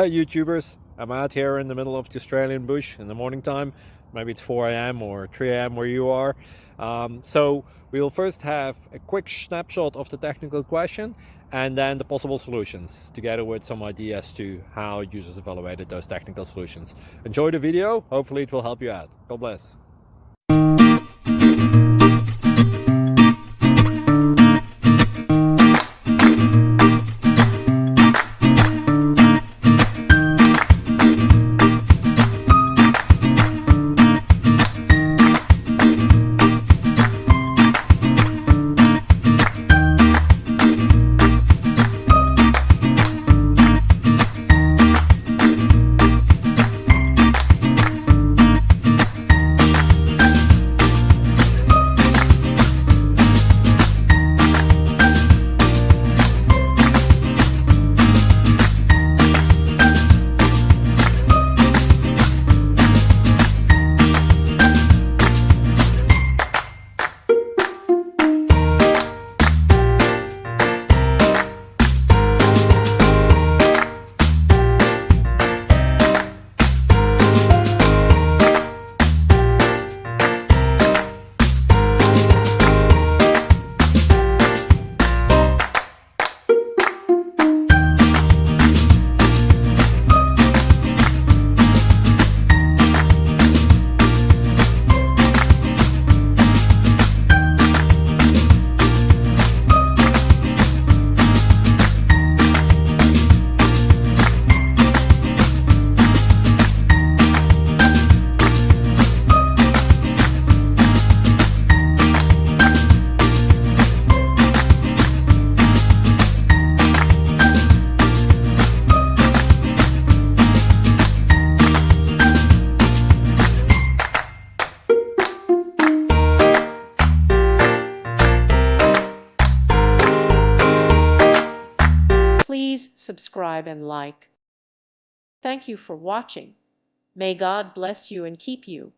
Hey YouTubers, I'm out here in the middle of the Australian bush in the morning time. Maybe it's 4 a.m. or 3 a.m. where you are. So we'll first have a quick snapshot of the technical question and then the possible solutions, together with some ideas to how users evaluated those technical solutions. Enjoy the video, hopefully it will help you out. God bless. Please subscribe and like. Thank you for watching. May God bless you and keep you.